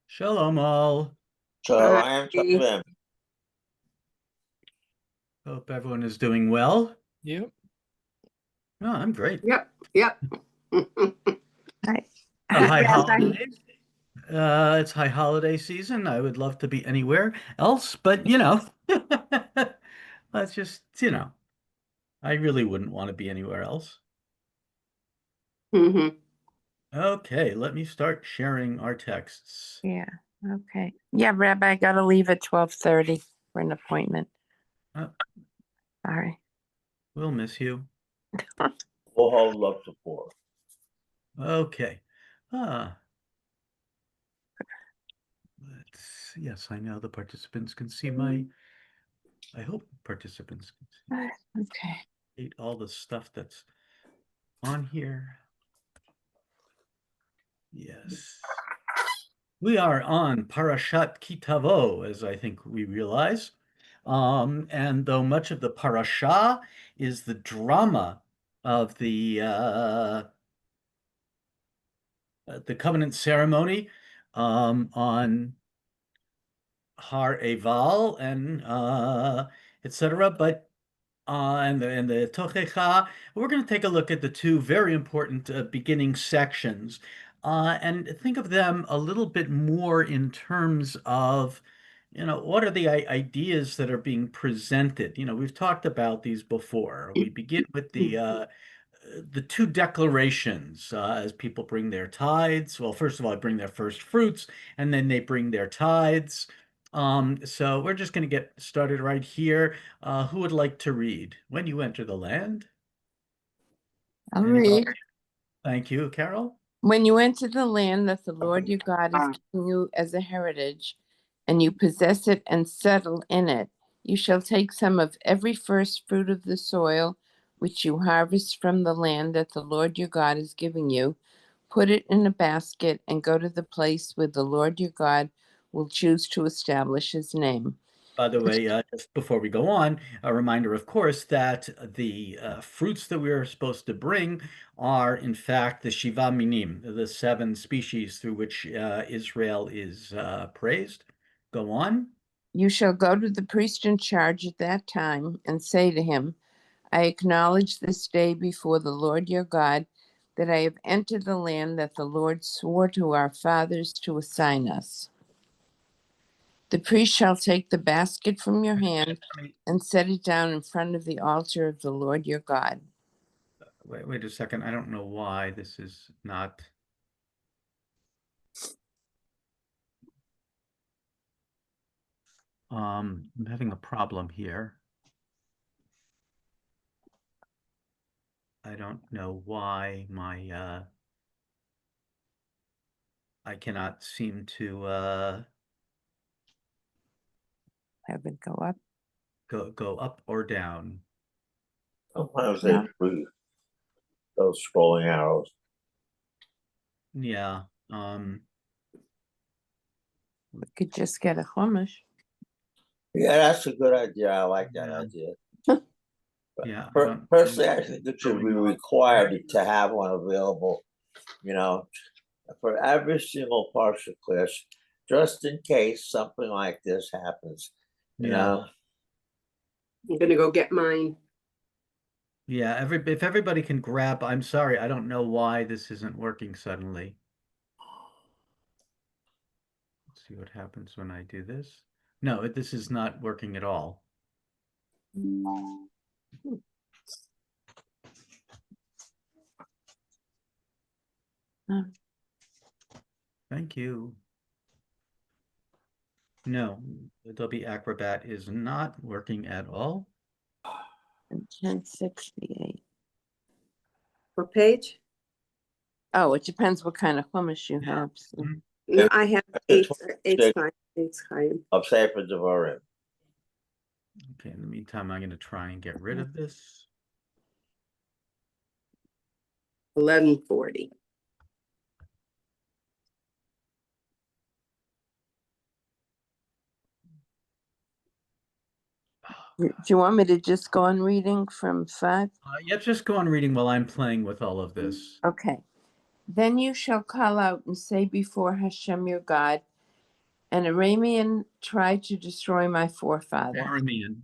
Shalom all. I am Tavim. Hope everyone is doing well. Yep. Oh, I'm great. Yep. Right. High Yes, holidays. It's high holiday season. I would love to be anywhere else, but let's just, I really wouldn't want to be anywhere else. Mm-hmm. Okay, let me start sharing our texts. Yeah. Okay. Yeah, Rabbi, I gotta leave at 12:30 for an appointment. Oh. Sorry. We'll miss you. We'll hold love support. Okay. Yes, I know the participants can see I hope participants can see Okay. all the stuff that's on here. Yes. We are on Parashat Kitavo, as I think we realize. And though much of the parasha is the drama of the covenant ceremony on Har Eval and etc., but and the Tochecha, we're going to take a look at the two very important beginning sections and think of them a little bit more in terms of, what are the ideas that are being presented? We've talked about these before. We begin with the two declarations as people bring their tithes. Well, first of all, they bring their first fruits, and then they bring their tithes. So we're just going to get started right here. Who would like to read? When you enter the land. I'll Anybody? read. Thank you, Carol. When you enter the land that the Lord your God is giving you as a heritage, and you possess it and settle in it, you shall take some of every first fruit of the soil which you harvest from the land that the Lord your God is giving you, put it in a basket, and go to the place where the Lord your God will choose to establish his name. By the way, just before we go on, a reminder, of course, that the fruits that we are supposed to bring are, in fact, the Shiva Minim, the 7 species through which Israel is praised. Go on. You shall go to the priest in charge at that time and say to him, I acknowledge this day before the Lord your God that I have entered the land that the Lord swore to our fathers to assign us. The priest shall take the basket from your hand and set it down in front of the altar of the Lord your God. Wait a second. I don't know why this is not. I'm having a problem here. I don't know why I cannot seem to Have it go up. go up or down. Sometimes they freeze those scrolling arrows. Yeah. We could just get a chumash. Yeah, that's a good idea. I like that idea. Yeah. Personally, I think it should be required to have one available, for every single partial class, just in case something like this happens. You know. I'm gonna go get mine. Yeah, if everybody can grab, I'm sorry, I don't know why this isn't working suddenly. Let's see what happens when I do this. No, this is not working at all. Thank you. No, Adobe Acrobat is not working at all. 1068. What page? Oh, it depends what kind of chumash you have. So. No, I have eight time. Of Sefer Devarim. Okay, in the meantime, I'm going to try and get rid of this. 1140. Do you want me to just go on reading from 5? Yeah, just go on reading while I'm playing with all of this. Okay. Then you shall call out and say before Hashem your God, an Aramean tried to destroy my forefathers. Aramean.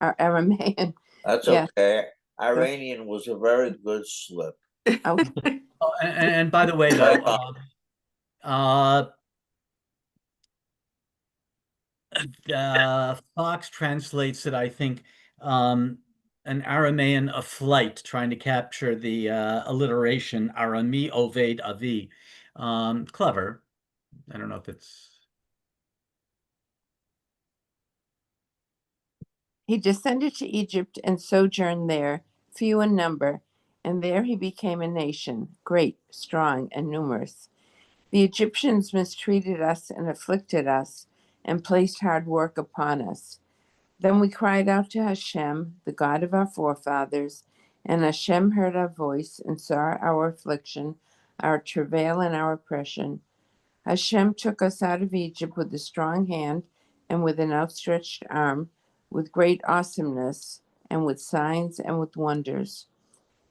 Aramaean. That's Yeah. okay. Iranian was a very good slip. Okay. Oh, and by the way, though, Fox translates it, I think, an Aramean a flight, trying to capture the alliteration Arami Oved Avi. Clever. I don't know if it's. He descended to Egypt and sojourned there, few in number, and there he became a nation, great, strong, and numerous. The Egyptians mistreated us and afflicted us, and placed hard work upon us. Then we cried out to Hashem, the God of our forefathers, and Hashem heard our voice and saw our affliction, our travail, and our oppression. Hashem took us out of Egypt with a strong hand and with an outstretched arm, with great awesomeness, and with signs and with wonders.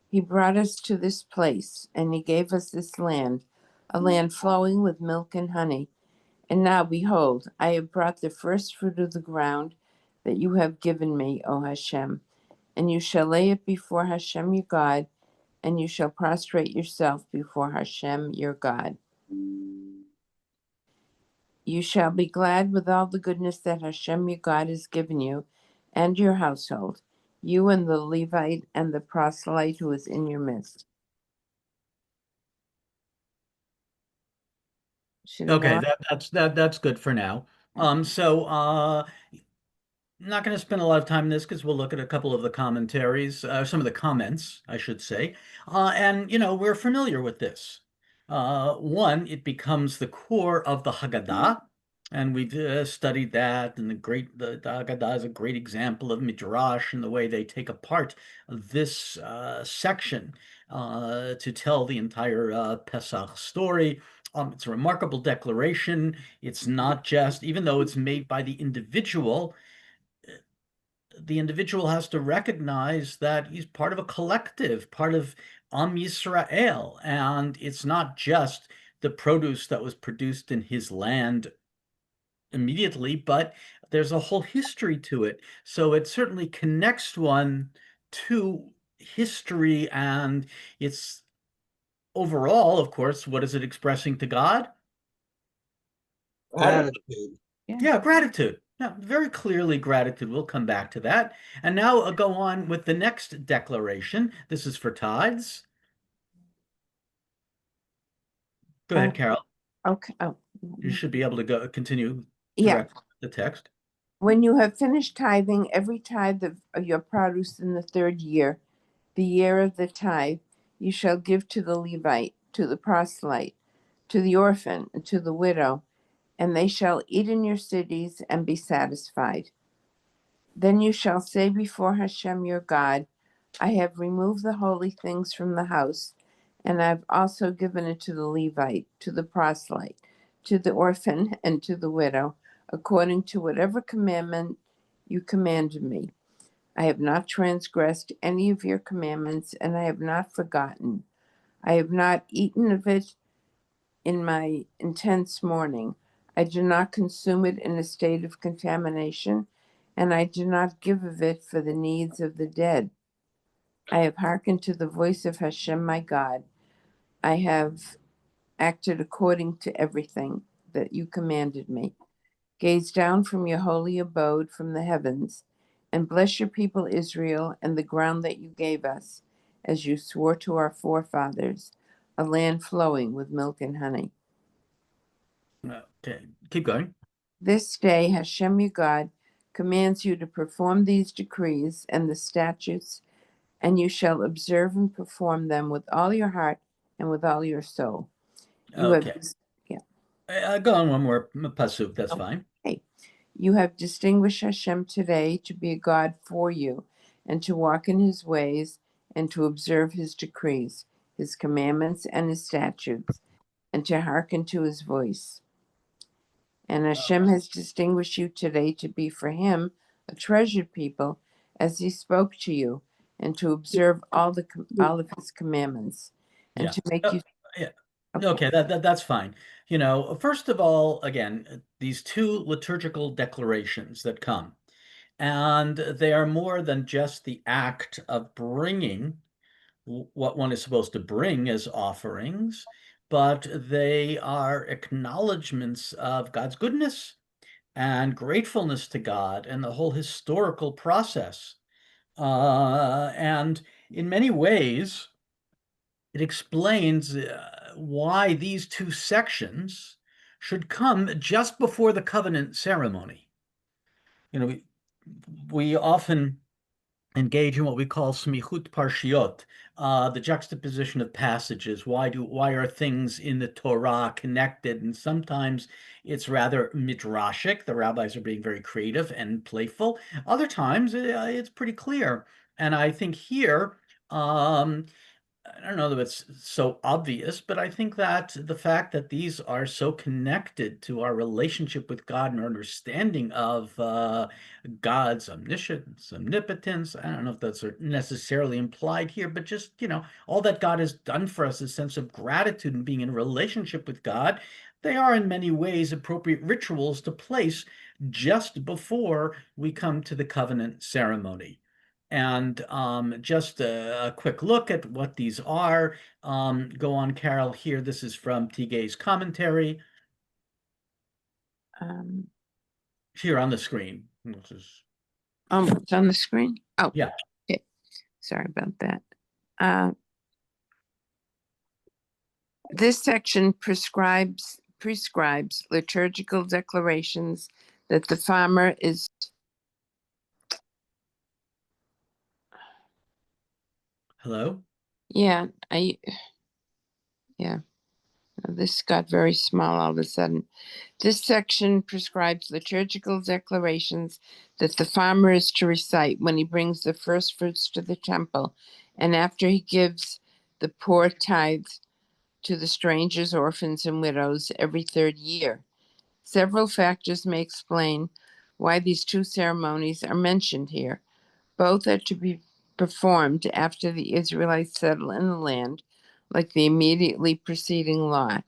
He brought us to this place, and he gave us this land, a land flowing with milk and honey. And now, behold, I have brought the first fruit of the ground that you have given me, O Hashem, and you shall lay it before Hashem your God, and you shall prostrate yourself before Hashem your God. You shall be glad with all the goodness that Hashem your God has given you and your household, you and the Levite and the proselyte who is in your midst. Okay, that's good for now. Not going to spend a lot of time in this because we'll look at a couple of the commentaries, some of the comments, I should say. And, we're familiar with this. One, it becomes the core of the Haggadah, and we've studied that, and the Haggadah is a great example of Midrash and the way they take apart this section to tell the entire Pesach story. It's a remarkable declaration. It's not just, even though it's made by the individual has to recognize that he's part of a collective, part of Am Yisrael, and it's not just the produce that was produced in his land immediately, but there's a whole history to it. So it certainly connects one to history, and it's overall, of course, what is it expressing to God? Gratitude. Yeah, gratitude. Yeah, very clearly gratitude. We'll come back to that. And now go on with the next declaration. This is for tithes. Go ahead, Carol. Okay. Oh. You should be able to continue Yeah. direct the text. When you have finished tithing every tithe of your produce in the 3rd year, the year of the tithe, you shall give to the Levite, to the proselyte, to the orphan, and to the widow, and they shall eat in your cities and be satisfied. Then you shall say before Hashem your God, I have removed the holy things from the house, and I have also given it to the Levite, to the proselyte, to the orphan, and to the widow, according to whatever commandment you commanded me. I have not transgressed any of your commandments, and I have not forgotten. I have not eaten of it in my intense mourning. I do not consume it in a state of contamination, and I do not give of it for the needs of the dead. I have hearkened to the voice of Hashem my God. I have acted according to everything that you commanded me. Gaze down from your holy abode from the heavens, and bless your people Israel and the ground that you gave us, as you swore to our forefathers, a land flowing with milk and honey. Okay, keep going. This day Hashem your God commands you to perform these decrees and the statutes, and you shall observe and perform them with all your heart and with all your soul. Okay. Go on one more pasuk, that's fine. You have distinguished Hashem today to be a God for you, and to walk in his ways, and to observe his decrees, his commandments, and his statutes, and to hearken to his voice. And Hashem has distinguished you today to be for him a treasured people, as he spoke to you, and to observe all of his commandments, and Yeah. to make you Yeah. okay. Okay, that's fine. You know, first of all, again, these two liturgical declarations that come, and they are more than just the act of bringing what one is supposed to bring as offerings, but they are acknowledgments of God's goodness and gratefulness to God and the whole historical process. And in many ways, it explains why these two sections should come just before the covenant ceremony. You know, we often engage in what we call smichut parshiot, the juxtaposition of passages. Why are things in the Torah connected? And sometimes it's rather midrashic. The rabbis are being very creative and playful. Other times it's pretty clear. And I think here, I don't know that it's so obvious, but I think that the fact that these are so connected to our relationship with God and our understanding of God's omniscience, omnipotence, I don't know if that's necessarily implied here, but just, all that God has done for us, a sense of gratitude and being in a relationship with God, they are in many ways appropriate rituals to place just before we come to the covenant ceremony. And just a quick look at what these are. Go on, Carol, here. This is from Tigay's commentary Um, here on the screen. This is, it's on the screen. Oh, yeah. okay. Sorry about that. Uh, this section prescribes liturgical declarations that the farmer is. Hello? Yeah, this got very small all of a sudden. This section prescribes liturgical declarations that the farmer is to recite when he brings the first fruits to the temple, and after he gives the poor tithes to the strangers, orphans, and widows every third year. Several factors may explain why these two ceremonies are mentioned here. Both are to be performed after the Israelites settle in the land, like the immediately preceding law.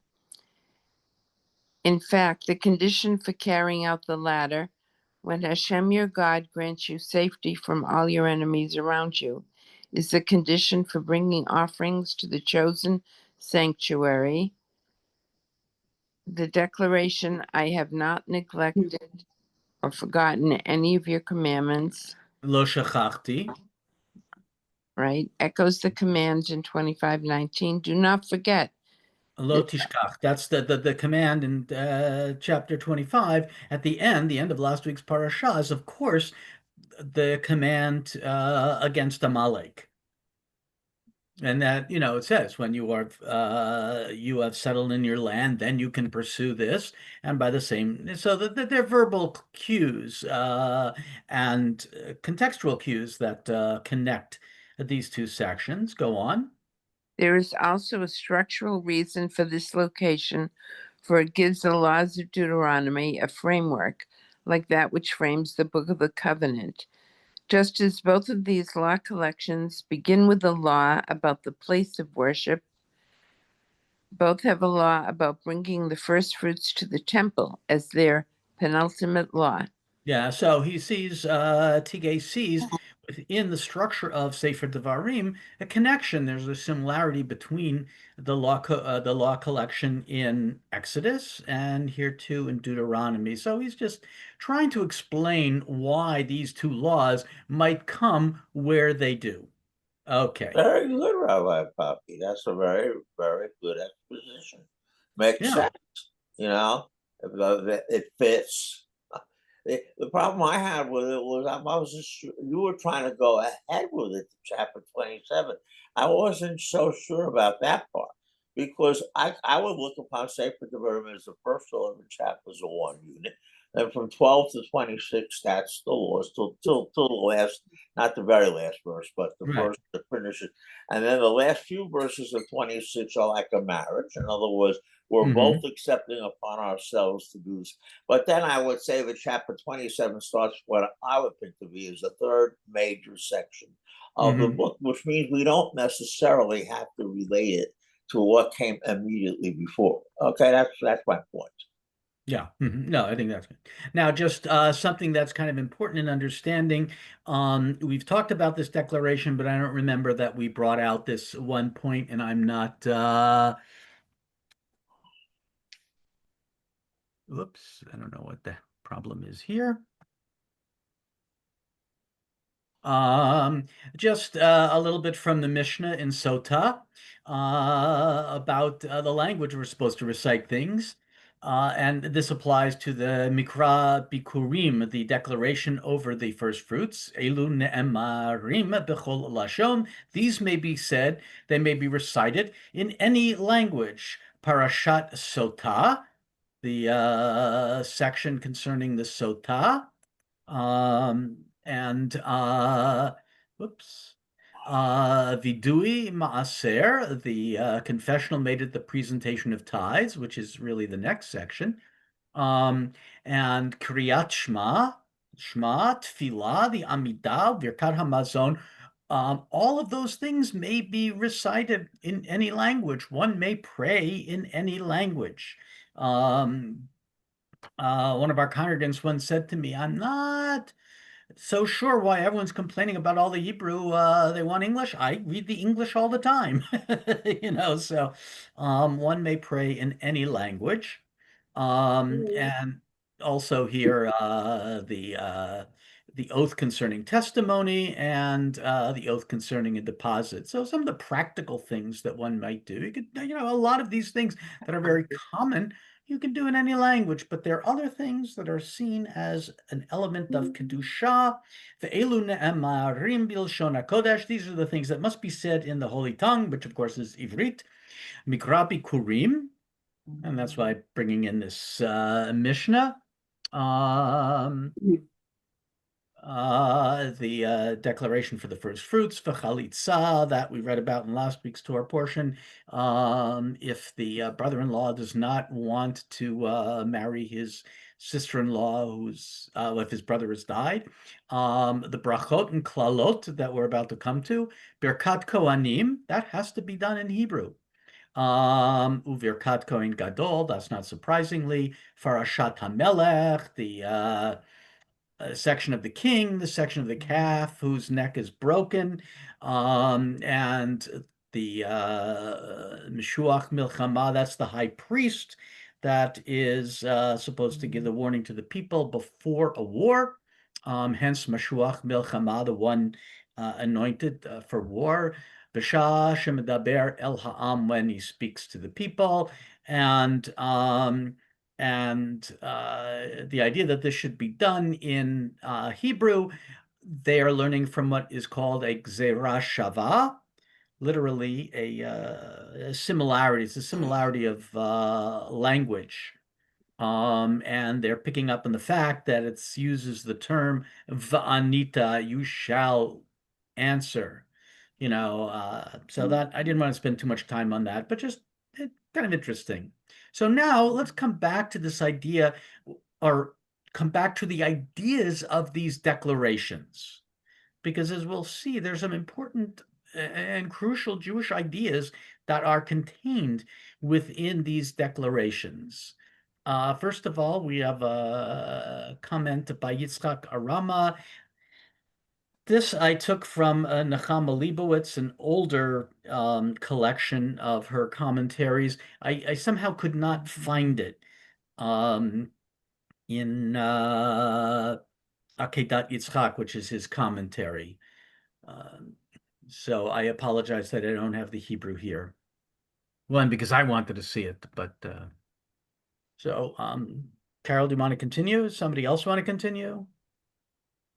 In fact, the condition for carrying out the latter, when Hashem your God grants you safety from all your enemies around you, is the condition for bringing offerings to the chosen sanctuary. The declaration, I have not neglected or forgotten any of your commandments, Lo shachachti. right? Echoes the command in 25:19. Do not forget. Lo tishkach. That's the command in chapter 25. At the end of last week's parashah is, of course, the command against Amalek. And that, it says when you have settled in your land, then you can pursue this. And by the same, so that they're verbal cues and contextual cues that connect these two sections. Go on. There is also a structural reason for this location, for it gives the laws of Deuteronomy a framework like that which frames the Book of the Covenant. Just as both of these law collections begin with a law about the place of worship, both have a law about bringing the first fruits to the temple as their penultimate law. Yeah, so Tigay sees within the structure of Sefer Devarim a connection. There's a similarity between the law collection in Exodus and here too in Deuteronomy. So he's just trying to explain why these two laws might come where they do. Okay. Very good, Rabbi Poppy. That's a very, very good exposition. Makes Yeah. sense, you know, it fits. The problem I had with it was you were trying to go ahead with it to chapter 27. I wasn't so sure about that part because I would look upon Sacred Devarim as the first 11 chapters of one unit. And from 12 to 26, that's the laws till the last, not the very last verse, but the Right. verse that finishes. And then the last few verses of 26 are like a marriage. In other words, We're both Mhm. accepting upon ourselves to do this. But then I would say that chapter 27 starts what I would think to be is the third major section of the Mhm. book, which means we don't necessarily have to relate it to what came immediately before. Okay, that's my point. Yeah. No, I think that's good. Now, just something that's kind of important in understanding. We've talked about this declaration, but I don't remember that we brought out this one point, and I'm not. Whoops, I don't know what the problem is here. Um, just a little bit from the Mishnah in Sota about the language we're supposed to recite things. And this applies to the Mikra Bikurim, the declaration over the first fruits. Elu ne'emarim b'chol lashon. These may be said, they may be recited in any language. Parashat Sota, the section concerning the Sota. And whoops. Vidui Maaser, the confessional made at the presentation of tithes, which is really the next section. Um, and Kriyat Shema, Shema, Tfilah, the Amidah, Birkat Hamazon. All of those things may be recited in any language. One may pray in any language. Um, one of our congregants once said to me, I'm not so sure why everyone's complaining about all the Hebrew. They want English. I read the English all the time. So one may pray in any language. And also here the oath concerning testimony and the oath concerning a deposit. So some of the practical things that one might do. You could, a lot of these things that are very common you can do in any language, but there are other things that are seen as an element of Kedusha. Ve'elu ne'emarim bilshon HaKodesh. These are the things that must be said in the Holy Tongue, which of course is Ivrit. Mikra Bikurim, and that's why bringing in this Mishnah. Um, the declaration for the first fruits, v'chalitza, that we read about in last week's Torah portion. If the brother-in-law does not want to marry his sister-in-law, who's if his brother has died, the brachot and klalot that we're about to come to, birkat kohanim, that has to be done in Hebrew. Uvirkat Kohen Gadol, that's not surprisingly, Farashat HaMelech, the section of the king, the section of the calf whose neck is broken, and the Meshuach Milchama, that's the high priest that is supposed to give the warning to the people before a war. Hence, Meshuach Milchama, the one anointed for war. B'shah shemedaber el ha'am, when he speaks to the people, and the idea that this should be done in Hebrew, they are learning from what is called a gzera shava, literally a similarity. It's a similarity of language. And they're picking up on the fact that it uses the term va'anita, you shall answer. So that I didn't want to spend too much time on that, but just kind of interesting. So now let's come back to this idea, or come back to the ideas of these declarations, because as we'll see, there's some important and crucial Jewish ideas that are contained within these declarations. First of all, we have a comment by Yitzchak Arama. This I took from Nechama Leibowitz, an older collection of her commentaries. I somehow could not find it in Akedat Yitzchak, which is his commentary. Um, so I apologize that I don't have the Hebrew here. One, because I wanted to see it, but so Carol, do you want to continue? Somebody else want to continue?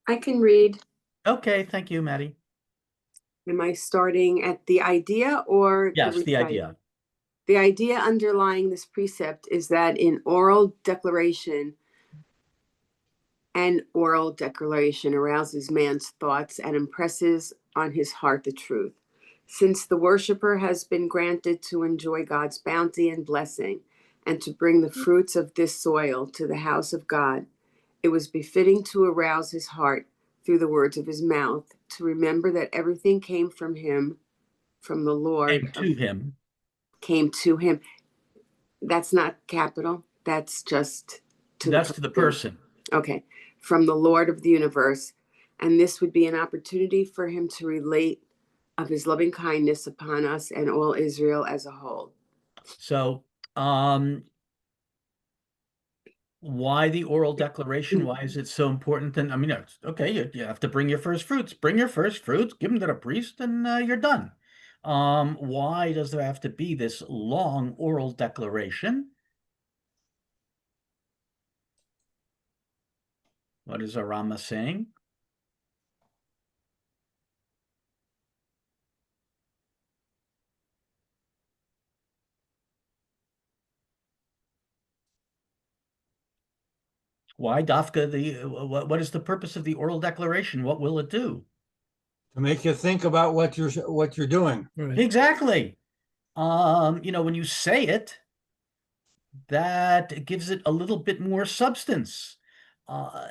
I can read. Okay, thank you, Maddie. Am I starting at the idea or the Yes, the recital? idea. The idea underlying this precept is that in oral declaration, an oral declaration arouses man's thoughts and impresses on his heart the truth. Since the worshiper has been granted to enjoy God's bounty and blessing, and to bring the fruits of this soil to the house of God, it was befitting to arouse his heart through the words of his mouth, to remember that everything came from him, from the Lord. Came to him. That's not capital. That's just to That's to the person. Okay. From the Lord of the universe. And this would be an opportunity for him to relate of his loving kindness upon us and all Israel as a whole. So, why the oral declaration? Why is it so important? And I mean, okay, you have to bring your first fruits. Bring your first fruits, give them to the priest, and you're done. Why does there have to be this long oral declaration? What is Arama saying? Why Dafka what is the purpose of the oral declaration? What will it do? To make you think about what you're doing. Right. Exactly. When you say it, that gives it a little bit more substance. Uh,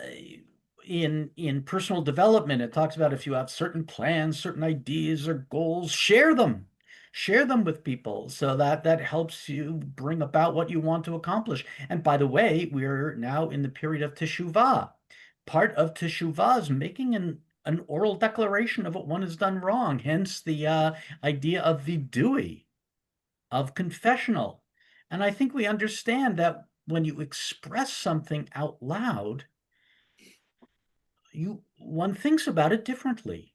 in personal development, it talks about if you have certain plans, certain ideas or goals, share them. Share them with people so that helps you bring about what you want to accomplish. And by the way, we're now in the period of Teshuvah. Part of Teshuvah is making an oral declaration of what one has done wrong, hence the idea of vidui, of confessional. And I think we understand that when you express something out loud, one thinks about it differently.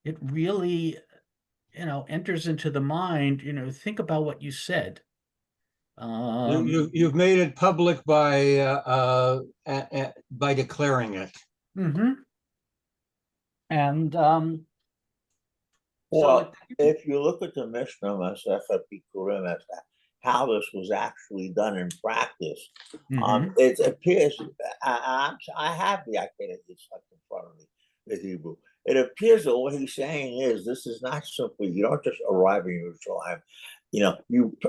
It really, enters into the mind, think about what you said. You've made it public by declaring it. Mm-hmm. And well, if you look at the Mishnah Masechet Bikurim as to how this was actually done in practice, it appears I have the Akedah in front of me, the Hebrew. It appears that what he's saying is this is not simply you don't just arrive in Yerushalayim.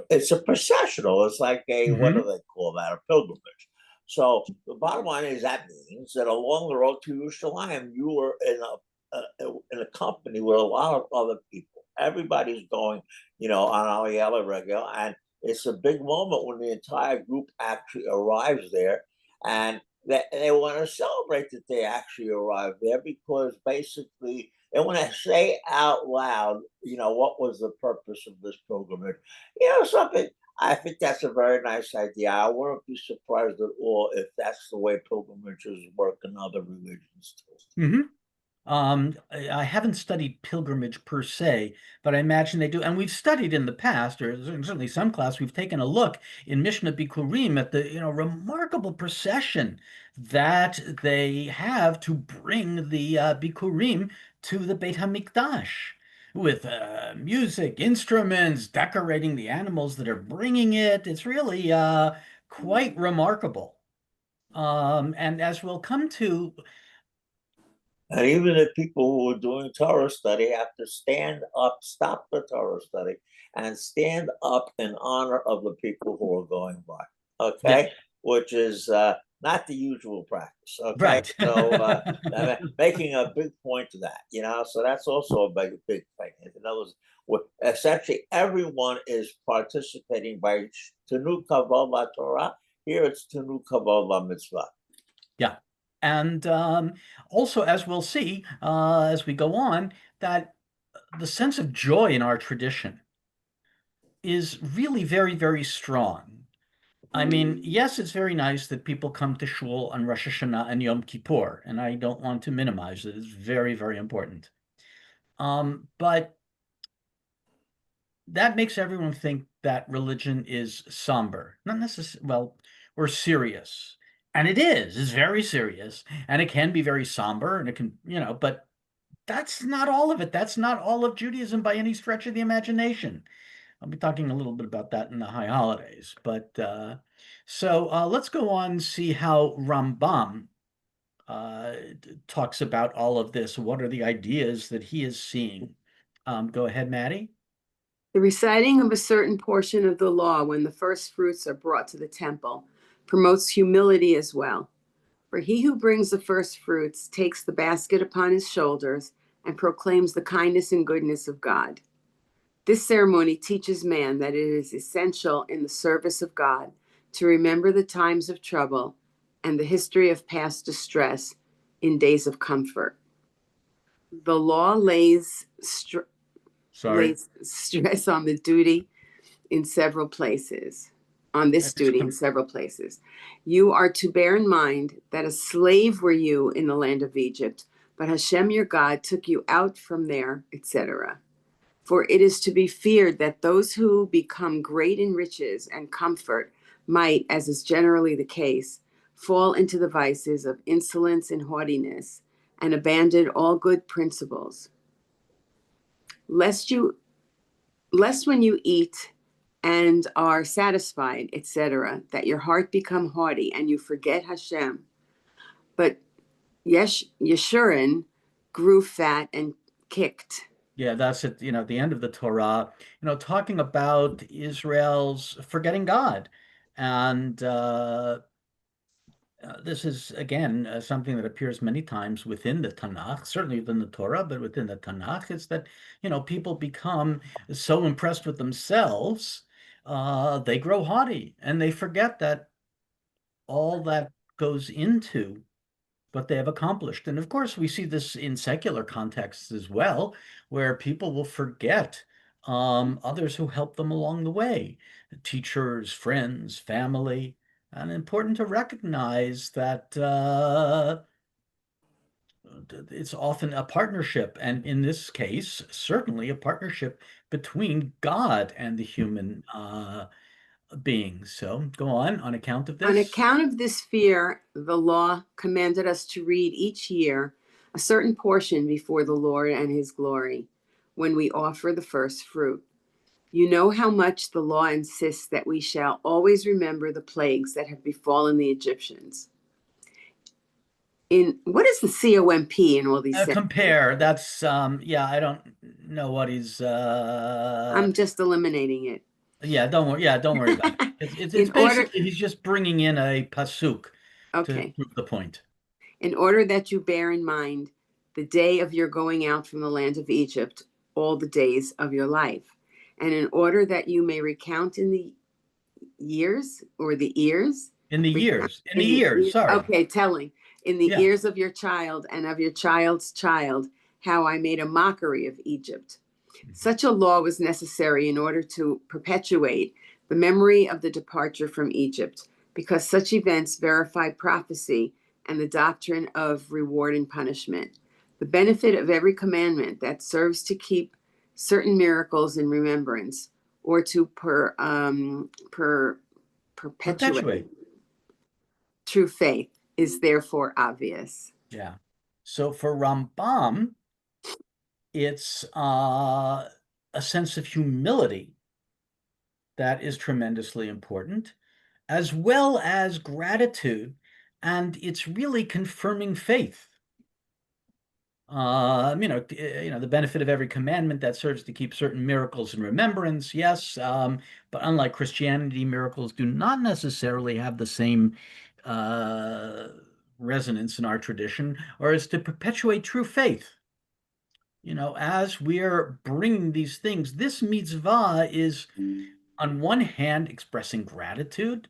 It's a processional. It's like what do they call that? A pilgrimage. So the bottom line is that means that along the road to Yerushalayim, you were in a company with a lot of other people. Everybody's going, on Aliyah regular, and it's a big moment when the entire group actually arrives there, and they want to celebrate that they actually arrived there because basically they want to say out loud, what was the purpose of this pilgrimage? Something. I think that's a very nice idea. I wouldn't be surprised at all if that's the way pilgrimages work in other religions too. Mm-hmm. I haven't studied pilgrimage per se, but I imagine they do. And we've studied in the past, or certainly some class, we've taken a look in Mishnah Bikurim at the, remarkable procession that they have to bring the Bikurim to the Beit HaMikdash with music, instruments, decorating the animals that are bringing it. It's really quite remarkable. And as we'll come to, and even if people who are doing Torah study have to stand up, stop the Torah study, and stand up in honor of the people who are going by. Okay, yeah. Which is not the usual practice. Okay, right. So making a big point to that, so that's also a big thing. In other words, essentially everyone is participating by Tenu Kavod La Torah. Here it's Tenu Kavod La Mitzvah. Yeah. And also, as we'll see as we go on, that the sense of joy in our tradition is really very, very strong. I mean, yes, it's very nice that people come to shul on Rosh Hashanah and Yom Kippur, and I don't want to minimize it. It's very, very important. But that makes everyone think that religion is somber, not necessarily, or serious. And it is. It's very serious, and it can be very somber, and it can, but that's not all of it. That's not all of Judaism by any stretch of the imagination. I'll be talking a little bit about that in the high holidays. But so let's go on and see how Rambam talks about all of this. What are the ideas that he is seeing? Go ahead, Maddie. The reciting of a certain portion of the law when the first fruits are brought to the temple promotes humility as well. For he who brings the first fruits takes the basket upon his shoulders and proclaims the kindness and goodness of God. This ceremony teaches man that it is essential in the service of God to remember the times of trouble and the history of past distress in days of comfort. The law lays stress on the duty in several places, on this duty in several places. You are to bear in mind that a slave were you in the land of Egypt, but Hashem your God took you out from there, etc. For it is to be feared that those who become great in riches and comfort might, as is generally the case, fall into the vices of insolence and haughtiness and abandon all good principles. Lest when you eat and are satisfied, etc., that your heart become haughty and you forget Hashem. But Yeshurun grew fat and kicked. Yeah, that's it. The end of the Torah, talking about Israel's forgetting God. And this is, again, something that appears many times within the Tanakh, certainly within the Torah, but within the Tanakh, it's that, people become so impressed with themselves, they grow haughty and they forget that all that goes into what they have accomplished. And of course, we see this in secular contexts as well, where people will forget others who helped them along the way, teachers, friends, family. And important to recognize that it's often a partnership, and in this case, certainly a partnership between God and the human beings. So go on account of this. On account of this fear, the law commanded us to read each year a certain portion before the Lord and his glory when we offer the first fruit. You know how much the law insists that we shall always remember the plagues that have befallen the Egyptians. What is the COMP in all these compare? That's I don't know what he's I'm just eliminating it. Don't worry about it. It's basically he's just bringing in a pasuk to prove the point. In order that you bear in mind the day of your going out from the land of Egypt all the days of your life, and in order that you may recount in the years or the ears. In the years. Sorry. Okay, telling. In the ears of your child and of your child's child, how I made a mockery of Egypt. Such a law was necessary in order to perpetuate the memory of the departure from Egypt, because such events verify prophecy and the doctrine of reward and punishment. The benefit of every commandment that serves to keep certain miracles in remembrance or to perpetuate true faith is therefore obvious. Yeah. So for Rambam, it's a sense of humility that is tremendously important, as well as gratitude, and it's really confirming faith. The benefit of every commandment that serves to keep certain miracles in remembrance, yes, but unlike Christianity, miracles do not necessarily have the same resonance in our tradition, or is to perpetuate true faith. As we're bringing these things, this mitzvah is, on one hand, expressing gratitude.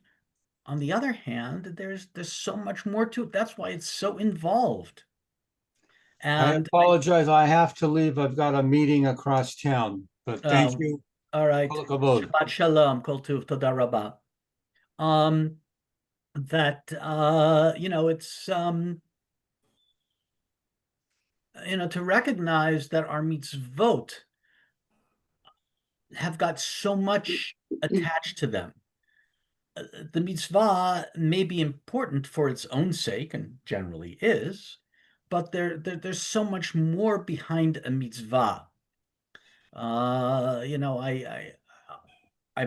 On the other hand, there's so much more to it. That's why it's so involved. I apologize. I have to leave. I've got a meeting across town, but thank you. All right. Shabbat shalom. Kol tuv. Toda rabah. It's to recognize that our mitzvot have got so much attached to them. The mitzvah may be important for its own sake, and generally is, but there's so much more behind a mitzvah. I've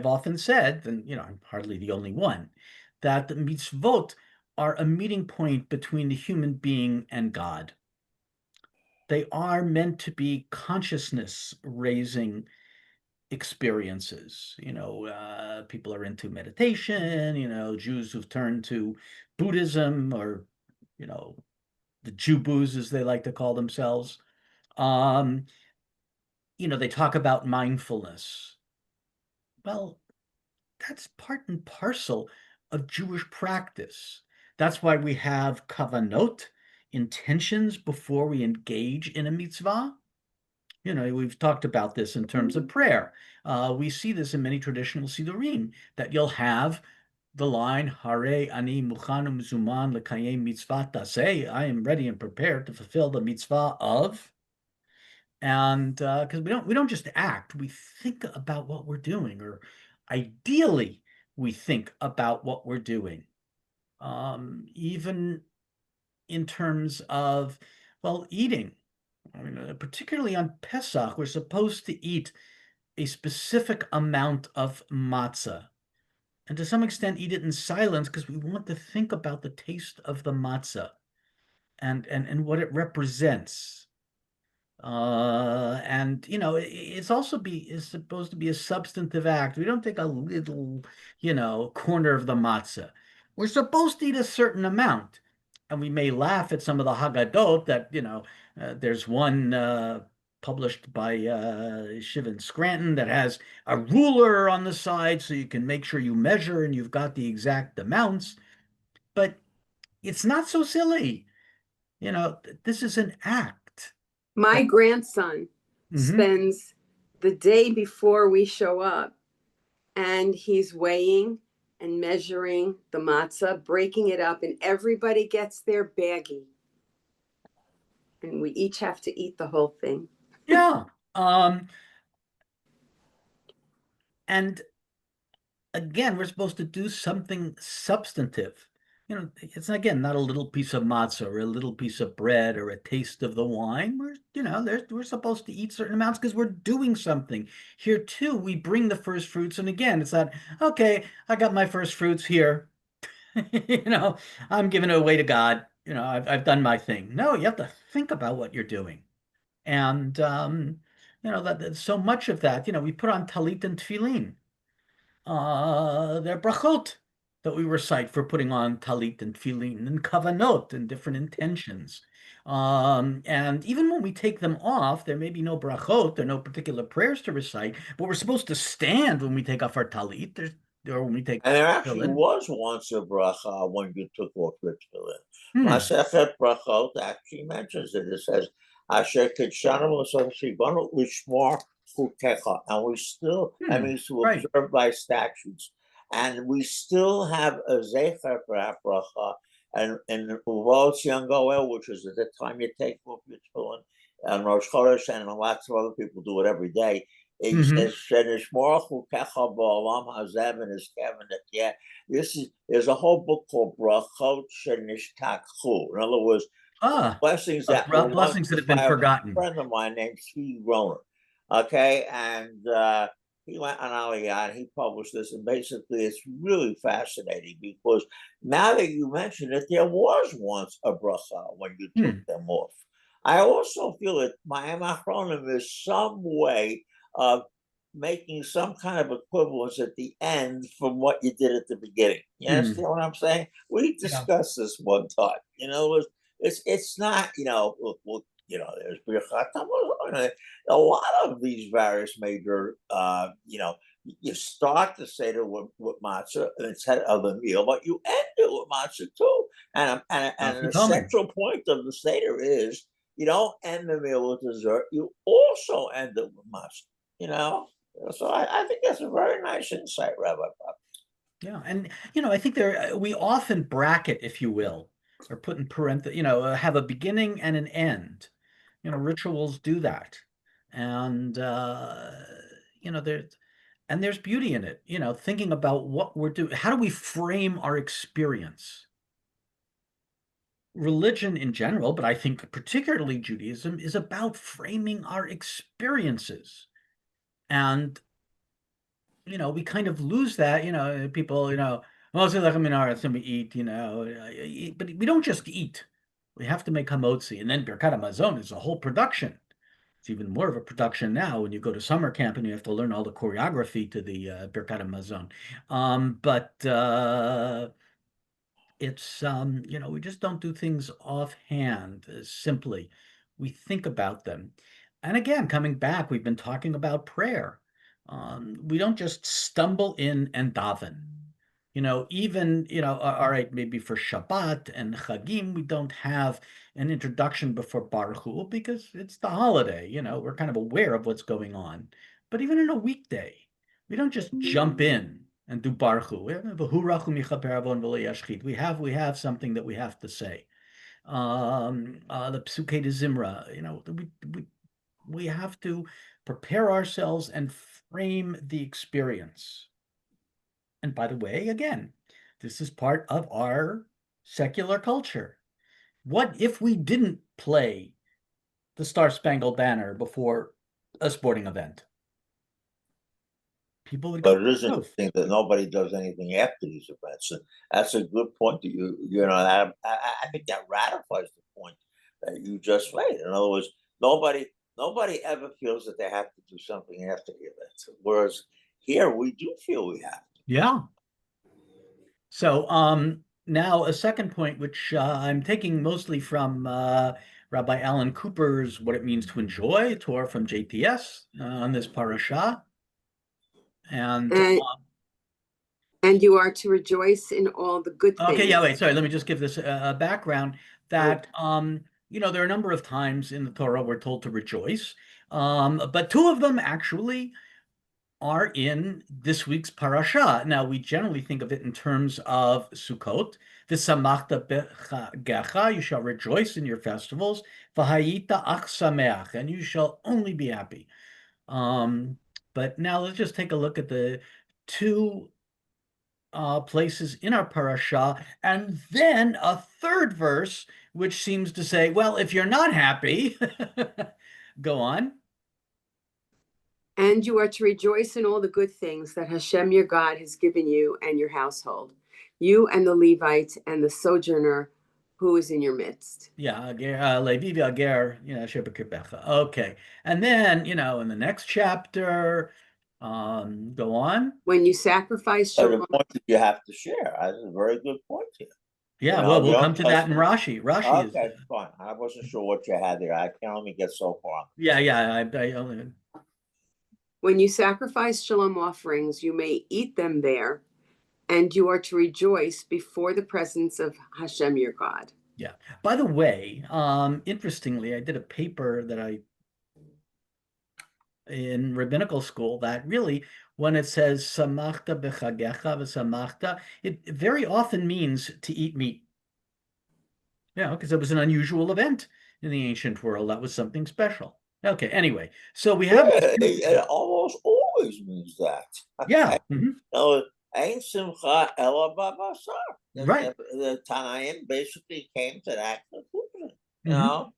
often said, and I'm hardly the only one, that the mitzvot are a meeting point between the human being and God. They are meant to be consciousness raising experiences. People are into meditation, Jews who've turned to Buddhism, or, the Jew-boos, as they like to call themselves. Um, they talk about mindfulness. Well, that's part and parcel of Jewish practice. That's why we have kavanot, intentions, before we engage in a mitzvah. We've talked about this in terms of prayer. We see this in many traditional sidurim, that you'll have the line, Hare ani muchan u'mezuman l'kayem mitzvah taseh, I am ready and prepared to fulfill the mitzvah of. And because we don't just act, we think about what we're doing, or ideally we think about what we're doing. Even in terms of, well, eating. I mean, particularly on Pesach, we're supposed to eat a specific amount of matzah, and to some extent eat it in silence, because we want to think about the taste of the matzah and what it represents. And it's also is supposed to be a substantive act. We don't take a little, corner of the matzah. We're supposed to eat a certain amount. And we may laugh at some of the Haggadot that, there's one published by Shiv in Scranton that has a ruler on the side so you can make sure you measure and you've got the exact amounts. But it's not so silly. This is an act. My grandson spends the day before we show up, and he's weighing and measuring the matzah, breaking it up, and everybody gets their baggie. And we each have to eat the whole thing. Yeah. And again, we're supposed to do something substantive. It's again not a little piece of matzah or a little piece of bread or a taste of the wine. We're supposed to eat certain amounts because we're doing something. Here too, we bring the first fruits, and again, it's not, okay, I got my first fruits here. I'm giving it away to God. I've done my thing. No, you have to think about what you're doing. And that so much of that, we put on talit and tefillin. They're brachot that we recite for putting on talit and tefillin, and kavanot, and different intentions. And even when we take them off, there may be no brachot, there are no particular prayers to recite, but we're supposed to stand when we take off our talit, or when we take. And there actually tefillin. was once a bracha when you took off your tefillin. Hmm. Masechet Brachot actually mentions it. It says, "Asher kidshanu l'shivanu lishmor chukecha," and we still, that means to right. observe thy statutes, and we still have a zecher for that bracha. And in Uvos Young Goel, which is at the time you take off your tefillin, and Rosh Chodesh, and lots of other people do it every day. He says, "Shenishmorchu kecha ba'olam hazeh," and his cabinet. Yeah, there's a whole book called Brachot Shenishtakchu. In other words, blessings that have been forgotten. A friend of mine named Steve Roner. Okay, and he went on Aliyah and he published this, and basically it's really fascinating because now that you mention it, there was once a bracha when you took them off. I also feel that Ma'am Achronim is some way of making some kind of equivalence at the end from what you did at the beginning. You understand what I'm saying? We discussed this one time. It's not, there's a lot of these various major, you start the Seder with matzah instead of the meal, but you end it with matzah too. And an essential point of the Seder is you don't end the meal with dessert, you also end it with matzah, So I think that's a very nice insight, Rabbi Bob. Yeah, and I think we often bracket, if you will, or put in parentheses, have a beginning and an end. Rituals do that, and there's beauty in it. Thinking about what we're doing. How do we frame our experience? Religion in general, but I think particularly Judaism, is about framing our experiences, and we kind of lose that. People, and we eat, but we don't just eat. We have to make hamotzi, and then Birkat Hamazon is a whole production. It's even more of a production now when you go to summer camp and you have to learn all the choreography to the Birkat Hamazon. But it's we just don't do things offhand, simply. We think about them. And again, coming back, we've been talking about prayer. We don't just stumble in and daven. Even, all right, maybe for Shabbat and Chagim, we don't have an introduction before Baruch Hu because it's the holiday, we're kind of aware of what's going on. But even in a weekday, we don't just jump in and do Baruch Hu. We have something that we have to say. The Psukei de Zimra, we have to prepare ourselves and frame the experience. And by the way, again, this is part of our secular culture. What if we didn't play the Star Spangled Banner before a sporting event? People would go. But it is interesting that nobody does anything after these events. And that's a good point that I think that ratifies the point that you just made. In other words, nobody ever feels that they have to do something after the event. Whereas here we do feel we have to. Yeah. So now a second point, which I'm taking mostly from Rabbi Alan Cooper's What It Means to Enjoy, Torah from JPS on this parasha. And you are to rejoice in all the good things. Okay, yeah, wait, sorry, let me just give this a background that there are a number of times in the Torah we're told to rejoice, but two of them actually are in this week's parasha. Now, we generally think of it in terms of Sukkot. V'samachta b'chagecha, you shall rejoice in your festivals. V'hayita ach sameach, and you shall only be happy. But now let's just take a look at the two places in our parasha, and then a third verse, which seems to say, well, if you're not happy, go on. And you are to rejoice in all the good things that Hashem your God has given you and your household, you and the Levite and the sojourner who is in your midst. Yeah, Levi Ager, okay. And then, in the next chapter, go on. When you sacrifice the point that you have to share. That's a very good point here. Yeah, well, we'll come to that in Rashi. Rashi okay, is fine. I wasn't sure what you had there. I can only get so far. Yeah, I only. When you sacrifice shalom offerings, you may eat them there, and you are to rejoice before the presence of Hashem your God. Yeah. By the way, interestingly, I did a paper that in rabbinical school that really, when it says samachta b'chagecha v'samachta, it very often means to eat meat. Yeah, because it was an unusual event in the ancient world. That was something special. Okay, anyway, so we have it almost always means that. Yeah. No, ain't simcha ela b'basar. Right. The Tanaim basically came to that conclusion. You know,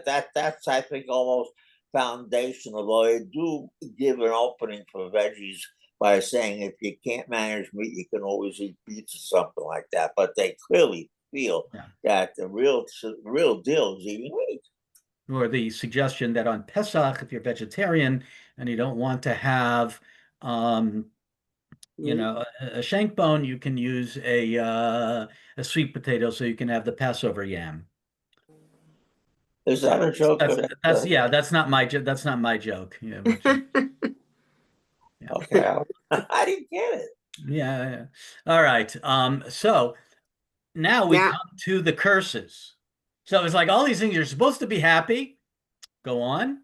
that's I think almost foundational. Although they do give an opening for veggies by saying if you can't manage meat, you can always eat pizza, something like that. But they clearly feel that the real deal is eating meat. Or the suggestion that on Pesach, if you're vegetarian and you don't want to have, a shank bone, you can use a sweet potato, so you can have the Passover yam. Is that a joke? That's not my joke. That's not my joke. Yeah. Okay, I didn't get it. Yeah. All right. So now we come to the curses. So it's like all these things, you're supposed to be happy. Go on.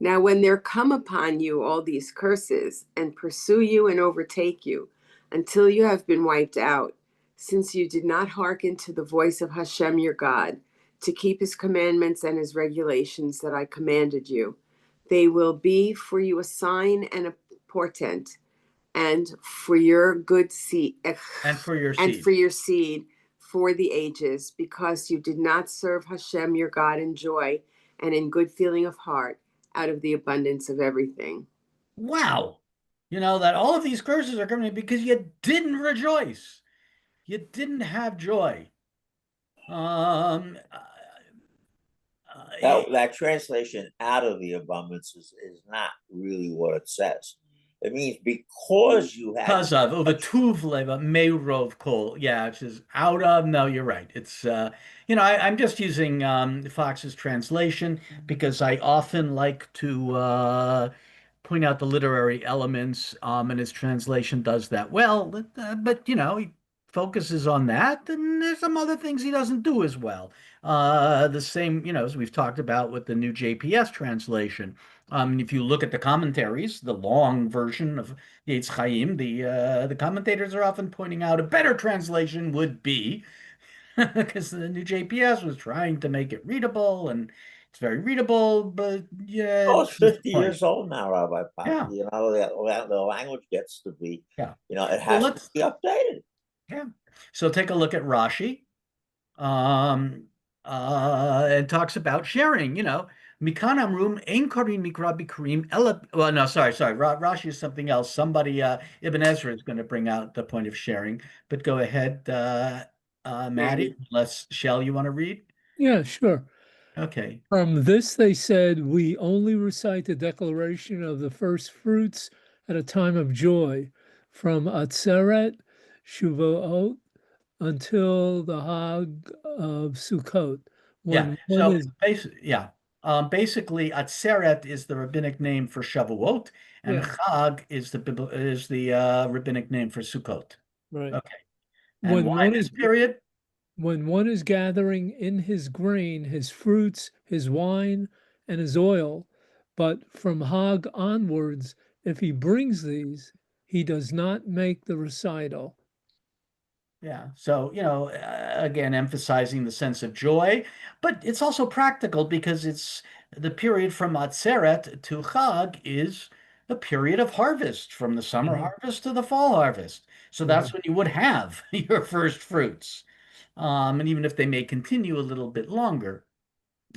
Now, when there come upon you all these curses and pursue you and overtake you until you have been wiped out, since you did not hearken to the voice of Hashem your God, to keep his commandments and his regulations that I commanded you, they will be for you a sign and a portent, and for your good seed, and for your seed for the ages, because you did not serve Hashem your God in joy and in good feeling of heart, out of the abundance of everything. Wow. That all of these curses are coming because you didn't rejoice. You didn't have joy. that translation out of the abundance is not really what it says. It means because you had because of the tuv leva meirov kol, yeah, it's just out of. No, you're right. It's I'm just using Fox's translation because I often like to point out the literary elements, and his translation does that well. But he focuses on that, and there's some other things he doesn't do as well. The same, as we've talked about with the new JPS translation. If you look at the commentaries, the long version of Yetz Chaim, the commentators are often pointing out a better translation would be because the new JPS was trying to make it readable, and it's very readable, but yeah, Oh, it's it's just the 50 point. years old now, Rabbi Pop. Yeah, The language gets to be, yeah. it Well, has to let's be updated. yeah. So take a look at Rashi. Um, and talks about sharing, Mikan Amrum Ein Karim Mikra Bikurim Ela. Well, no, sorry. Rashi is something else. Somebody, Ibn Ezra is going to bring out the point of sharing. But go ahead, Maddie. Maddie. Unless Shell, you want to read? Yeah, sure. Okay. From this, they said, we only recite the declaration of the first fruits at a time of joy, from Atzeret, Shavuot, until the Hag of Sukkot. Yeah. When one So is, basically, yeah. Basically, Atzeret is the rabbinic name for Shavuot, and yeah, Chag is the rabbinic name for Sukkot. right. Okay. And When why one this is period? when one is gathering in his grain, his fruits, his wine, and his oil, but from Hag onwards, if he brings these, he does not make the recital. Yeah. So, again, emphasizing the sense of joy, but it's also practical because it's the period from Atzeret to Chag is a period of harvest, from the summer Mhm, harvest to the fall harvest. So that's mhm. when you would have your first fruits. And even if they may continue a little bit longer.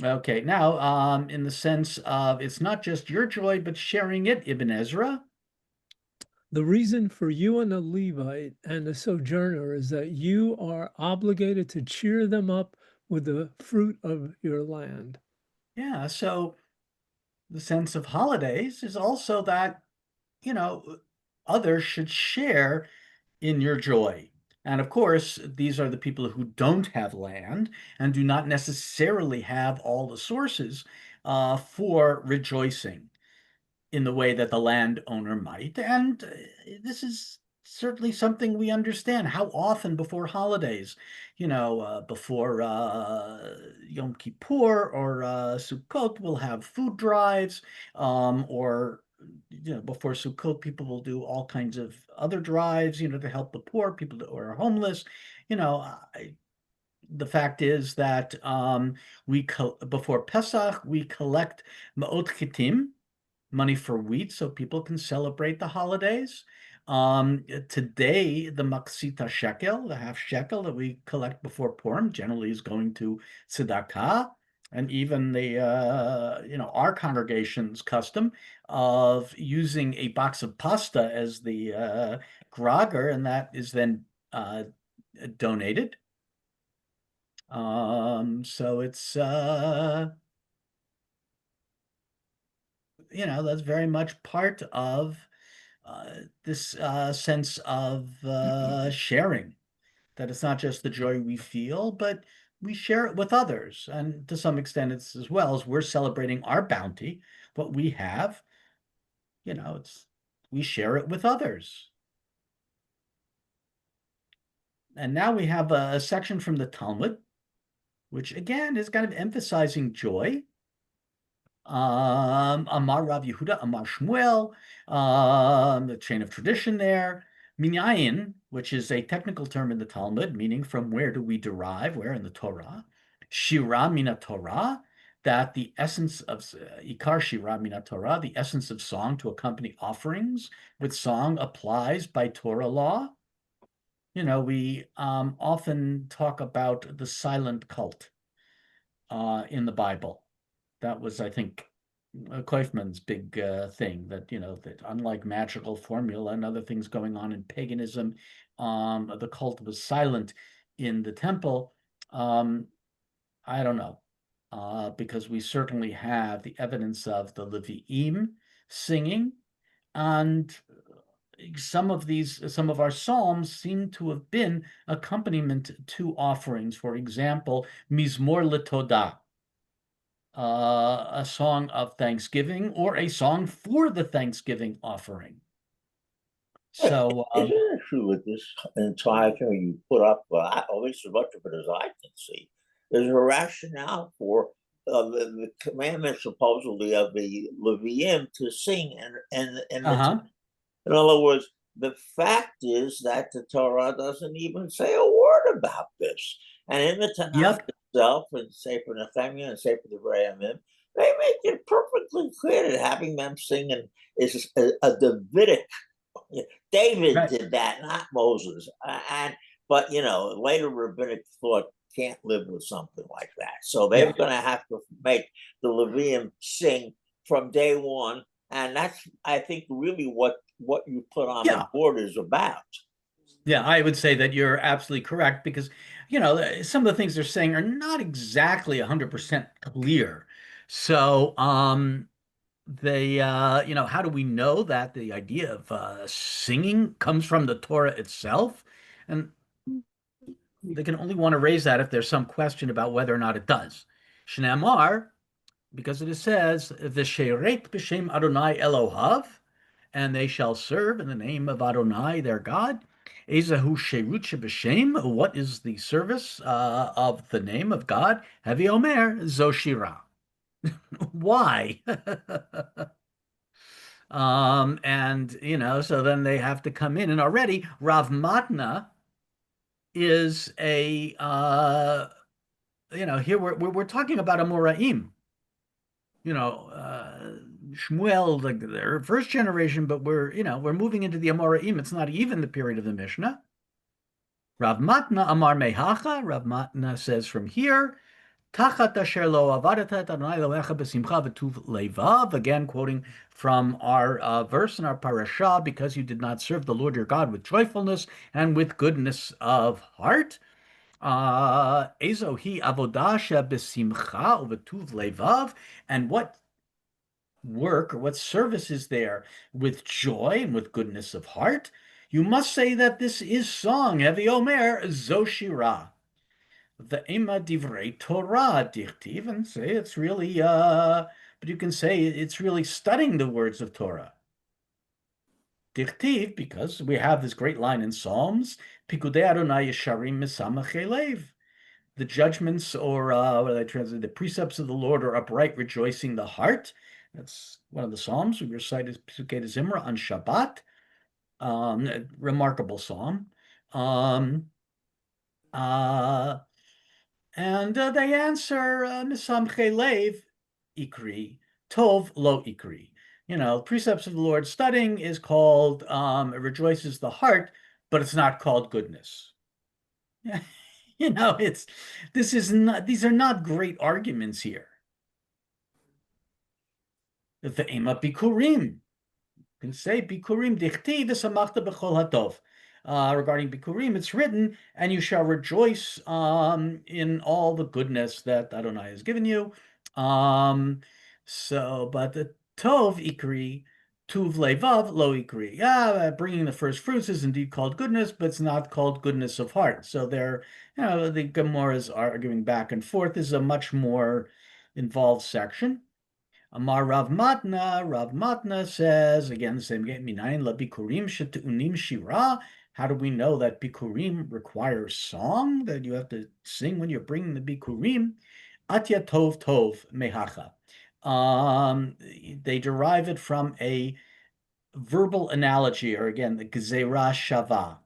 Okay. Now, in the sense of it's not just your joy, but sharing it, Ibn Ezra. The reason for you and the Levite and the sojourner is that you are obligated to cheer them up with the fruit of your land. Yeah. So the sense of holidays is also that you know, others should share in your joy. And of course, these are the people who don't have land and do not necessarily have all the sources for rejoicing in the way that the landowner might. And this is certainly something we understand. How often before holidays, before Yom Kippur or Sukkot, we'll have food drives, or before Sukkot, people will do all kinds of other drives, to help the poor, people who are homeless. You know, the fact is that before Pesach, we collect ma'ot chitim, money for wheat so people can celebrate the holidays. Today, the maksita shekel, the half shekel that we collect before Purim, generally is going to tzedakah, and even our congregation's custom of using a box of pasta as the grager, and that is then donated. So it's that's very much part of this sense of sharing, that it's not just the joy we feel, but we share it with others. And to some extent, it's as well as we're celebrating our bounty, what we have, it's we share it with others. And now we have a section from the Talmud, which again is kind of emphasizing joy. Amar Rav Yehuda, Amar Shmuel, the chain of tradition there. Minyayin, which is a technical term in the Talmud, meaning from where do we derive, where in the Torah. Shira mina Torah, that the essence of Ikar Shira mina Torah, the essence of song to accompany offerings with song applies by Torah law. We often talk about the silent cult in the Bible. That was, I think, Koifman's big thing, that that unlike magical formula and other things going on in paganism, the cult was silent in the temple. I don't know. because we certainly have the evidence of the Levi'im singing, and some of our psalms seem to have been accompaniment to offerings. For example, Mizmor LeTodah, a song of thanksgiving or a song for the Thanksgiving offering. So, isn't it true with this entire thing you put up, at least as much of it as I can see, there's a rationale for the commandment supposedly of the Levium to sing and in other words, the fact is that the Torah doesn't even say a word about this. And in the Tanakh itself, and Sefer Nehemiah and Sefer Devrei Yamim, they make it perfectly clear that having them sing is a Davidic. David did that, not Moses. But later rabbinic thought can't live with something like that. So they're going to have to make the Levium sing from day one. And that's, I think, really what you put on the board is about. Yeah, I would say that you're absolutely correct, because, some of the things they're saying are not exactly 100% clear. So, how do we know that the idea of singing comes from the Torah itself? And they can only want to raise that if there's some question about whether or not it does. Shneamar, because it says, V'sherek b'shem Adonai Elohav, and they shall serve in the name of Adonai, their God. Ezahu sherut b'shem, what is the service of the name of God? Hevi Omer, Zoshira. Why? So then they have to come in, and already Rav Matna is a here we're talking about Amoraim. Shmuel, their first generation, but we're moving into the Amoraim. It's not even the period of the Mishnah. Rav Matna Amar Mehacha. Rav Matna says from here, Tachat asher lo avadat et Adonai Elohecha b'simcha v'tuv levav. Again, quoting from our verse in our parasha, because you did not serve the Lord your God with joyfulness and with goodness of heart. Ezohi avodasha b'simcha u'v'tuv levav. And what work or what service is there with joy and with goodness of heart? You must say that this is song. Hevi Omer Zoshira. The Ema Divrei Torah Dichtiv, and say it's really but you can say it's really studying the words of Torah. Dichtiv, because we have this great line in Psalms, Pikudei Adonai Yesharim Misamach Elev. The judgments, or what I translate, the precepts of the Lord are upright, rejoicing the heart. That's one of the Psalms. We recited Pesukei Zimra on Shabbat. A remarkable psalm. And they answer, Misamche Lev Ikri, Tov Lo Ikri. Precepts of the Lord studying is called, it rejoices the heart, but it's not called goodness. These are not great arguments here. The Ema Bikurim. You can say Bikurim Dichti v'samachta b'chol hatov. Regarding Bikurim, it's written, and you shall rejoice in all the goodness that Adonai has given you. But the Tov Ikri, Tuv Levav Lo Ikri. Bringing the first fruits is indeed called goodness, but it's not called goodness of heart. So the Gemara is arguing back and forth. This is a much more involved section. Amar Rav Matna says, again, the same game, Minayin la bikurim shetu'unim shira. How do we know that bikurim requires song, that you have to sing when you're bringing the bikurim? Atya tov tov mehacha. They derive it from a verbal analogy, or again, the gezerah shava,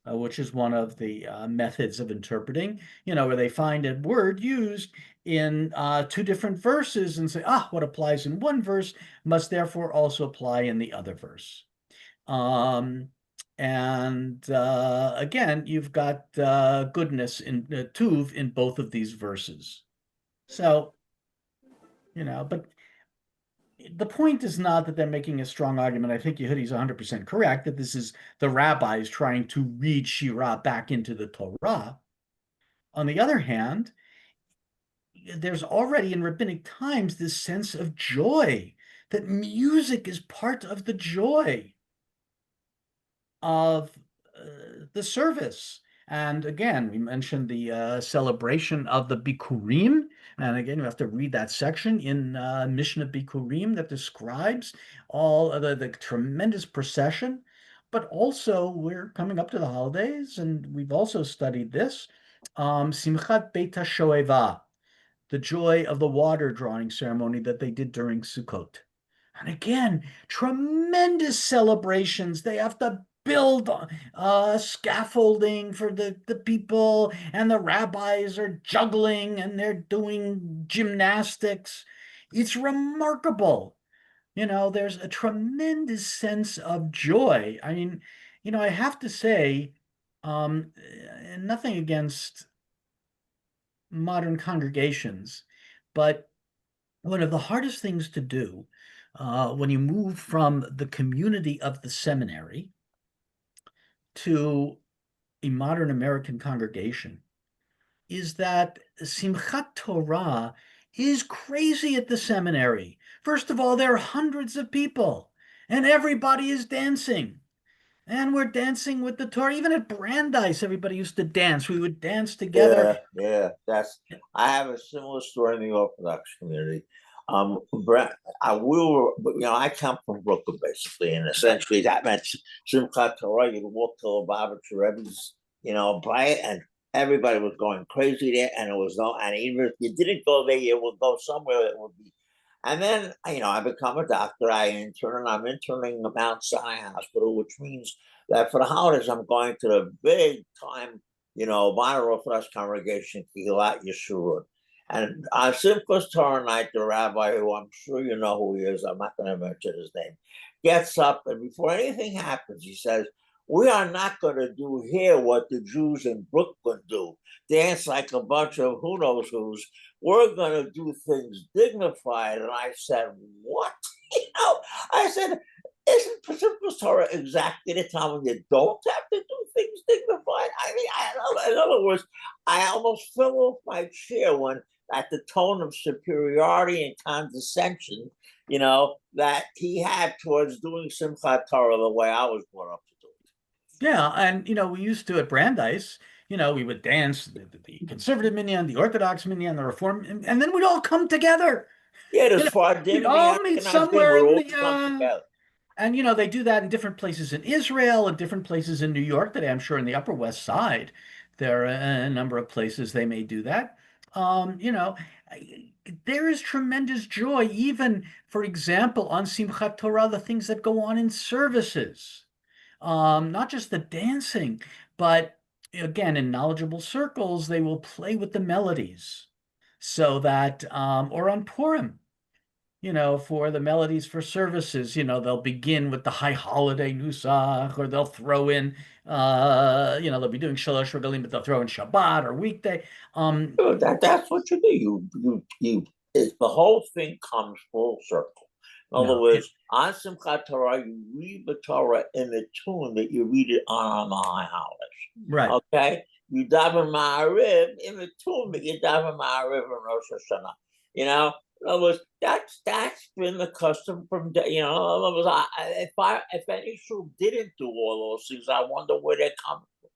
which is one of the methods of interpreting, where they find a word used in two different verses and say, what applies in one verse must therefore also apply in the other verse. Again, you've got goodness in tuv in both of these verses. So, but the point is not that they're making a strong argument. I think Yehudi's 100% correct that this is the rabbis trying to read Shirah back into the Torah. On the other hand, there's already in rabbinic times this sense of joy, that music is part of the joy of the service. And again, we mentioned the celebration of the Bikurim. And again, you have to read that section in Mishnah Bikurim that describes all of the tremendous procession. But also, we're coming up to the holidays, and we've also studied this. Simchat Beit HaShoeva, the joy of the water drawing ceremony that they did during Sukkot. And again, tremendous celebrations. They have to build scaffolding for the people, and the rabbis are juggling and they're doing gymnastics. It's remarkable. There's a tremendous sense of joy. I mean, I have to say, nothing against modern congregations, but one of the hardest things to do when you move from the community of the seminary to a modern American congregation is that Simchat Torah is crazy at the seminary. First of all, there are hundreds of people, and everybody is dancing. And we're dancing with the Torah. Even at Brandeis, everybody used to dance. We would dance together. Yeah. I have a similar story in the Orthodox community. I come from Brooklyn, basically, and essentially that meant Simchat Torah. You walk to Lubavitcher Rebbe's, bright, and everybody was going crazy there, and and even if you didn't go there, you would go somewhere that would be. And then, I become a doctor. I'm interning at Mount Sinai Hospital, which means that for the holidays, I'm going to the big time, minor Orthodox congregation, Kilat Yeshurun. And on Simchas Torah night, the rabbi, who I'm sure you know who he is, I'm not going to mention his name, gets up, and before anything happens, he says, "We are not going to do here what the Jews in Brooklyn do, dance like a bunch of who knows who's. We're going to do things dignified." And I said, "What?" I said, "Isn't Simchas Torah exactly the time when you don't have to do things dignified?" I mean, in other words, I almost fell off my chair when, at the tone of superiority and condescension, that he had towards doing Simchat Torah the way I was brought up to do it. Yeah, and we used to at Brandeis, we would dance the conservative minyan, the Orthodox minyan, the Reform, and then we'd all come together. Yeah, there's Fardim, We'd the all meet Ashkenaz, somewhere would in all the come together. and they do that in different places in Israel and different places in New York today. I'm sure in the Upper West Side, there are a number of places they may do that. There is tremendous joy, even, for example, on Simchat Torah, the things that go on in services. Not just the dancing, but again, in knowledgeable circles, they will play with the melodies so that, or on Purim, for the melodies for services, they'll begin with the high holiday nusach, or they'll throw in, they'll be doing Shalosh Regalim, but they'll throw in Shabbat or weekday. That's what you do. The whole thing comes full circle. In other words, on Simchat Torah, you read the Torah in the tune that you read it on the high holidays. Right. Okay? You daven Ma'ariv in the tune that you daven Ma'ariv in Rosh Hashanah. In other words, that's been the custom from, in other words, if any shul didn't do all those things, I wonder where they're coming from.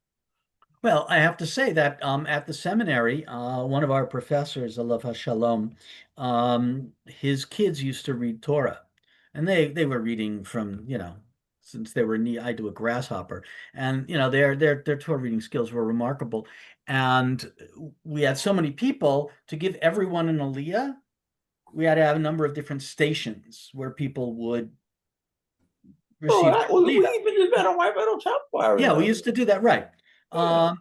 Well, I have to say that at the seminary, one of our professors, Alav Hashalom, his kids used to read Torah, and they were reading from, since they were knee-high to a grasshopper, and their Torah reading skills were remarkable. And we had so many people to give everyone an aliyah. We had to have a number of different stations where people would receive. We even did that on my middle temple. Yeah, we used to do that, right?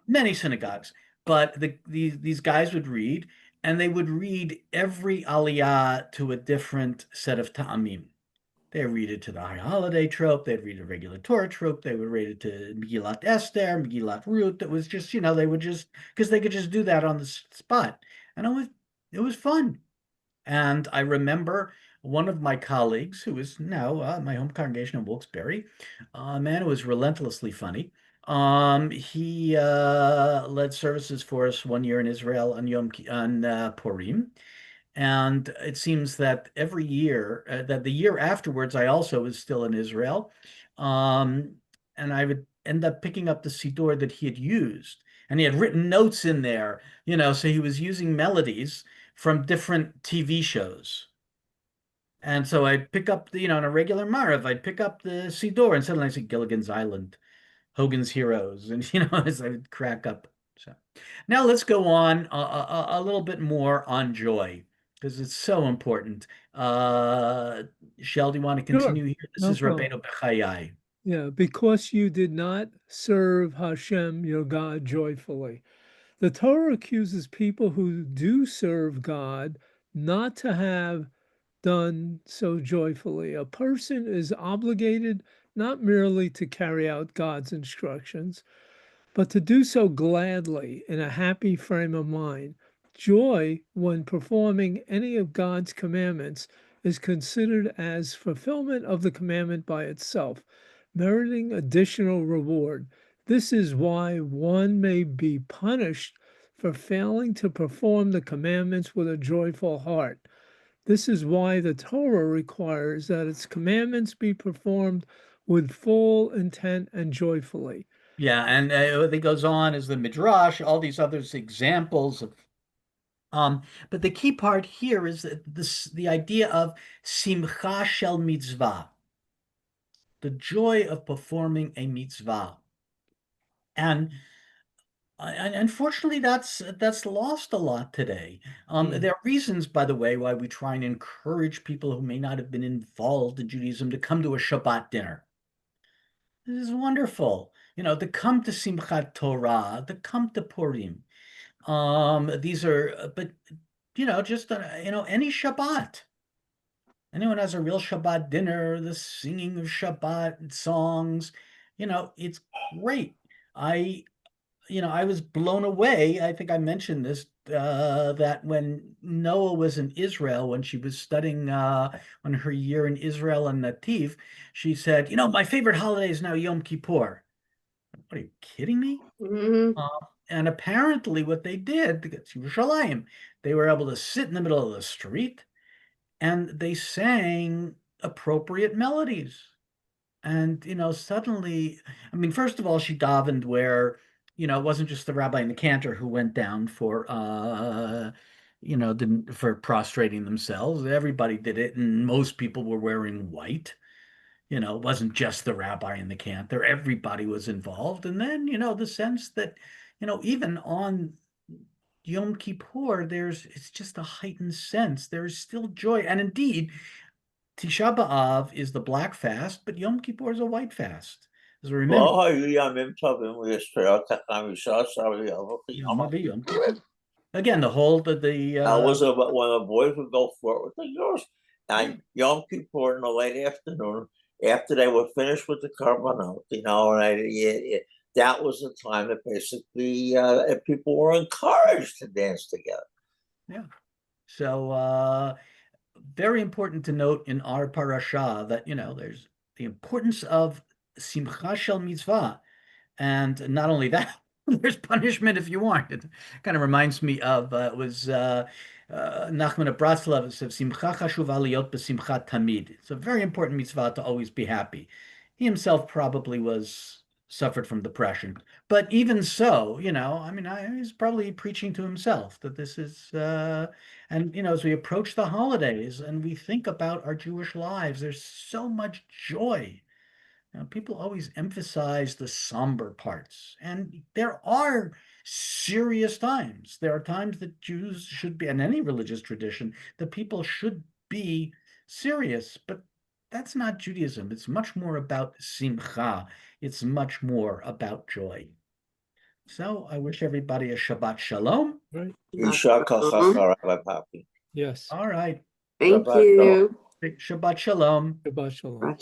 Many synagogues, but these guys would read, and they would read every aliyah to a different set of ta'amim. They read it to the high holiday trope. They'd read a regular Torah trope. They would read it to Megillat Esther, Megillat Ruth. It was just, they would just, because they could just do that on the spot, and it was fun. And I remember one of my colleagues, who is now my home congregation in Wilkes-Barre, a man who was relentlessly funny. He led services for us one year in Israel on Purim. And it seems that every year, that the year afterwards, I also was still in Israel. Um, and I would end up picking up the Siddur that he had used. And he had written notes in there, so he was using melodies from different TV shows. And so I'd pick up on a regular Marav, I'd pick up the Siddur and suddenly I see Gilligan's Island, Hogan's Heroes, and as I would crack up. So now let's go on a little bit more on joy because it's so important. Shel, do you want to Sure, continue here? This no is problem. Rabbeinu Bechayai. Yeah, because you did not serve Hashem, your God, joyfully. The Torah accuses people who do serve God not to have done so joyfully. A person is obligated not merely to carry out God's instructions, but to do so gladly in a happy frame of mind. Joy, when performing any of God's commandments, is considered as fulfillment of the commandment by itself, meriting additional reward. This is why one may be punished for failing to perform the commandments with a joyful heart. This is why the Torah requires that its commandments be performed with full intent and joyfully. Yeah, and it goes on as the Midrash, all these other examples of but the key part here is that the idea of simcha shel mitzvah, the joy of performing a mitzvah. And unfortunately, that's lost a lot today. There are reasons, by the way, why we try and encourage people who may not have been involved in Judaism to come to a Shabbat dinner. This is wonderful. To come to Simchat Torah, to come to Purim. These are, but just any Shabbat. Anyone has a real Shabbat dinner, the singing of Shabbat songs, it's great. I was blown away. I think I mentioned this that when Noah was in Israel, when she was studying on her year in Israel and Nativ, she said, my favorite holiday is now Yom Kippur. What, are you kidding me? Mhm. And apparently, what they did, because Yerushalayim, they were able to sit in the middle of the street and they sang appropriate melodies. And, suddenly, I mean, first of all, she davened where, it wasn't just the rabbi and the cantor who went down for, for prostrating themselves. Everybody did it, and most people were wearing white. It wasn't just the rabbi and the cantor. Everybody was involved. And then, the sense that, even on Yom Kippur, it's just a heightened sense. There is still joy. And indeed, Tisha B'Av is the black fast, but Yom Kippur is a white fast. As we remember, again, the whole was when the boys would go for it with the girls. And Yom Kippur in the late afternoon, after they were finished with the carbonot, and that was the time that basically people were encouraged to dance together. Yeah. So very important to note in our parasha that there's the importance of simcha shel mitzvah, and not only that, there's punishment if you aren't. It kind of reminds me of it was Nachman of Bratslav says simcha chashuv aliyot b'simcha tamid. It's a very important mitzvah to always be happy. He himself probably suffered from depression, but even so, I mean, he's probably preaching to himself that this is and as we approach the holidays and we think about our Jewish lives, there's so much joy. People always emphasize the somber parts, and there are serious times. There are times that Jews should be, in any religious tradition, that people should be serious, but that's not Judaism. It's much more about simcha. It's much more about joy. So I wish everybody a Shabbat Shalom. Right. Yes. All right. Thank you. Shabbat Shalom. Shabbat shalom.